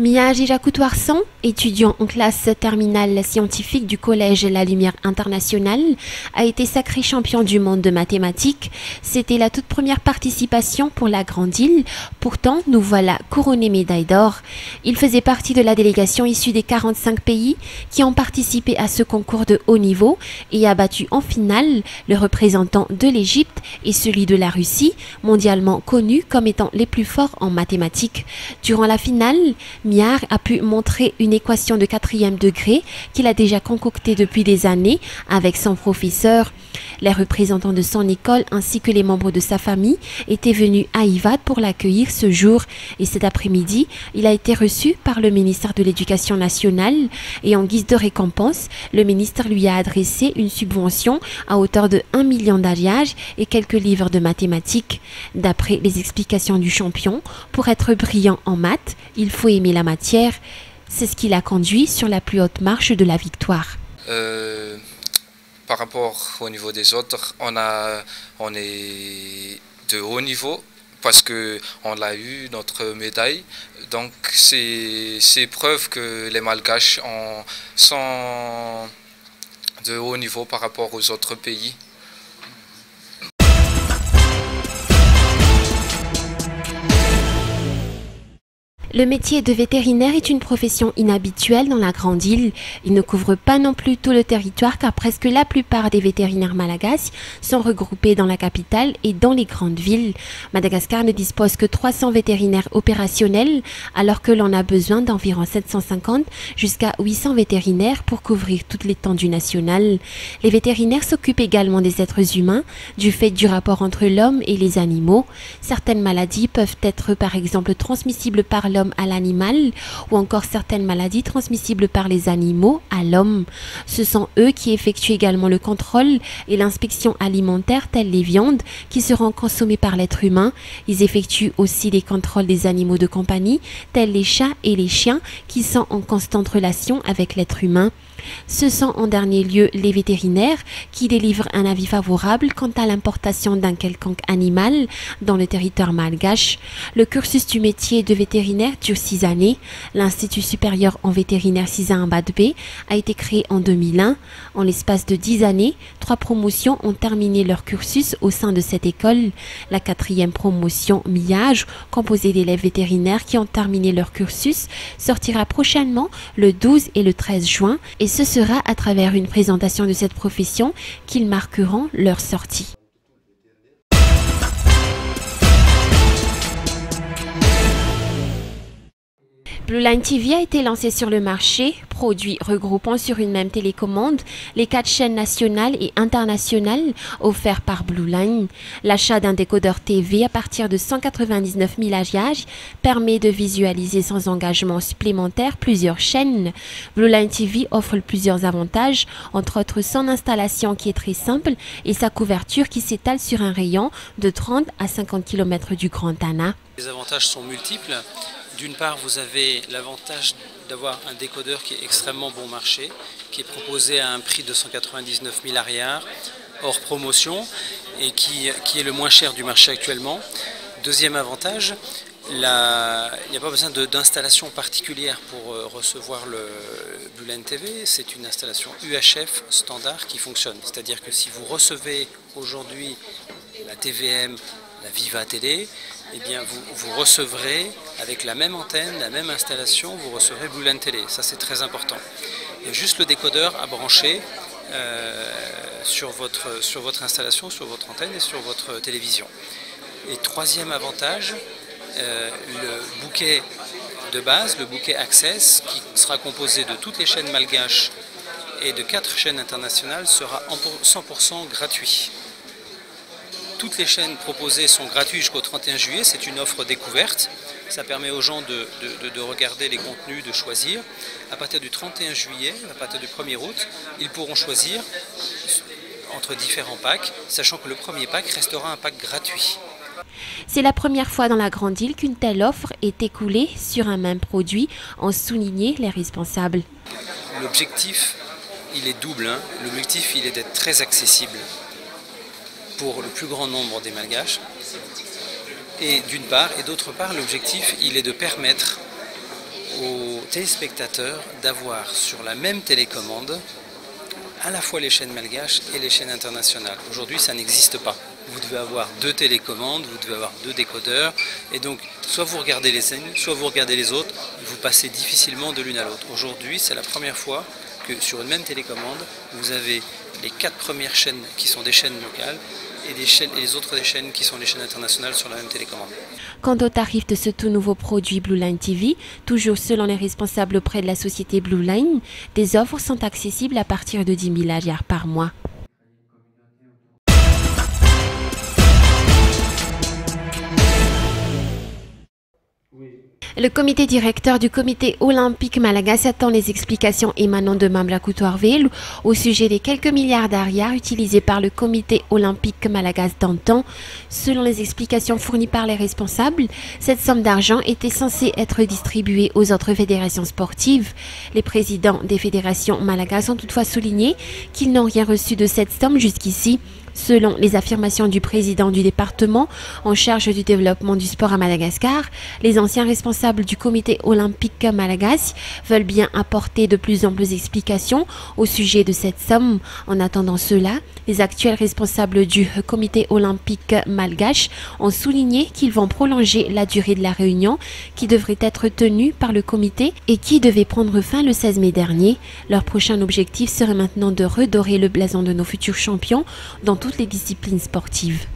Mia Jirakoutoarsan, étudiant en classe terminale scientifique du collège La Lumière Internationale, a été sacré champion du monde de mathématiques. C'était la toute première participation pour la Grande Île. Pourtant, nous voilà couronnés médaille d'or. Il faisait partie de la délégation issue des 45 pays qui ont participé à ce concours de haut niveau et a battu en finale le représentant de l'Égypte et celui de la Russie, mondialement connus comme étant les plus forts en mathématiques. Durant la finale, Mia a pu montrer une équation de 4e degré qu'il a déjà concoctée depuis des années avec son professeur. Les représentants de son école ainsi que les membres de sa famille étaient venus à IVAD pour l'accueillir ce jour et cet après-midi, il a été reçu par le ministère de l'Éducation nationale et en guise de récompense, le ministère lui a adressé une subvention à hauteur de 1 million d'alliages et quelques livres de mathématiques. D'après les explications du champion, pour être brillant en maths, il faut aimer la matière. C'est ce qui l'a conduit sur la plus haute marche de la victoire. Par rapport au niveau des autres, on est de haut niveau parce qu'on a eu notre médaille. Donc c'est preuve que les Malgaches sont de haut niveau par rapport aux autres pays. Le métier de vétérinaire est une profession inhabituelle dans la Grande Île. Il ne couvre pas non plus tout le territoire car presque la plupart des vétérinaires malagasy sont regroupés dans la capitale et dans les grandes villes. Madagascar ne dispose que 300 vétérinaires opérationnels alors que l'on a besoin d'environ 750 jusqu'à 800 vétérinaires pour couvrir toute l'étendue nationale. Les vétérinaires s'occupent également des êtres humains du fait du rapport entre l'homme et les animaux. Certaines maladies peuvent être par exemple transmissibles par l'homme à l'animal ou encore certaines maladies transmissibles par les animaux à l'homme. Ce sont eux qui effectuent également le contrôle et l'inspection alimentaire telles les viandes qui seront consommées par l'être humain. Ils effectuent aussi les contrôles des animaux de compagnie tels les chats et les chiens qui sont en constante relation avec l'être humain. Ce sont en dernier lieu les vétérinaires qui délivrent un avis favorable quant à l'importation d'un quelconque animal dans le territoire malgache. Le cursus du métier de vétérinaire dure 6 années. L'Institut supérieur en vétérinaire Sizainbad-B a été créé en 2001. En l'espace de 10 années, 3 promotions ont terminé leur cursus au sein de cette école. La 4e promotion Miage, composée d'élèves vétérinaires qui ont terminé leur cursus, sortira prochainement le 12 et le 13 juin et ce sera à travers une présentation de cette profession qu'ils marqueront leur sortie. Blue Line TV a été lancé sur le marché, produit regroupant sur une même télécommande les 4 chaînes nationales et internationales offertes par Blue Line. L'achat d'un décodeur TV à partir de 199 000 alliages permet de visualiser sans engagement supplémentaire plusieurs chaînes. Blue Line TV offre plusieurs avantages, entre autres son installation qui est très simple et sa couverture qui s'étale sur un rayon de 30 à 50 km du Grand Tana. Les avantages sont multiples. D'une part, vous avez l'avantage d'avoir un décodeur qui est extrêmement bon marché, qui est proposé à un prix de 199 000 arrières, hors promotion, et qui est le moins cher du marché actuellement. Deuxième avantage, il n'y a pas besoin d'installation particulière pour recevoir le Blue Line TV. C'est une installation UHF standard qui fonctionne. C'est-à-dire que si vous recevez aujourd'hui la TVM, la Viva Télé, eh bien vous recevrez avec la même antenne, la même installation, vous recevrez Blue Line Télé. Ça c'est très important. Il y a juste le décodeur à brancher sur votre installation, sur votre antenne et sur votre télévision. Et troisième avantage, le bouquet de base, le bouquet Access, qui sera composé de toutes les chaînes malgaches et de 4 chaînes internationales, sera 100% gratuit. Toutes les chaînes proposées sont gratuites jusqu'au 31 juillet, c'est une offre découverte. Ça permet aux gens de regarder les contenus, de choisir. À partir du 31 juillet, à partir du 1er août, ils pourront choisir entre différents packs, sachant que le premier pack restera un pack gratuit. C'est la première fois dans la Grande Île qu'une telle offre est écoulée sur un même produit, en souligné les responsables. L'objectif, il est double. L'objectif, il est d'être très accessible pour le plus grand nombre des Malgaches, et d'une part, et d'autre part, l'objectif, il est de permettre aux téléspectateurs d'avoir sur la même télécommande à la fois les chaînes malgaches et les chaînes internationales. Aujourd'hui, ça n'existe pas. Vous devez avoir 2 télécommandes, vous devez avoir 2 décodeurs, et donc soit vous regardez les unes, soit vous regardez les autres, vous passez difficilement de l'une à l'autre. Aujourd'hui, c'est la première fois que sur une même télécommande, vous avez les 4 premières chaînes qui sont des chaînes locales et les autres des chaînes qui sont les chaînes internationales sur la même télécommande. Quant au tarif de ce tout nouveau produit Blue Line TV, toujours selon les responsables auprès de la société Blue Line, des offres sont accessibles à partir de 10 000 $ par mois. Le comité directeur du comité olympique malagasy attend les explications émanant de Mamlaku Torvelu au sujet des quelques milliards d'arias utilisés par le comité olympique malagasy d'antan. Selon les explications fournies par les responsables, cette somme d'argent était censée être distribuée aux autres fédérations sportives. Les présidents des fédérations malagasy ont toutefois souligné qu'ils n'ont rien reçu de cette somme jusqu'ici. Selon les affirmations du président du département en charge du développement du sport à Madagascar, les anciens responsables du comité olympique malagasy veulent bien apporter de plus amples explications au sujet de cette somme. En attendant cela, les actuels responsables du comité olympique malgache ont souligné qu'ils vont prolonger la durée de la réunion qui devrait être tenue par le comité et qui devait prendre fin le 16 mai dernier. Leur prochain objectif serait maintenant de redorer le blason de nos futurs champions dans toutes les disciplines sportives.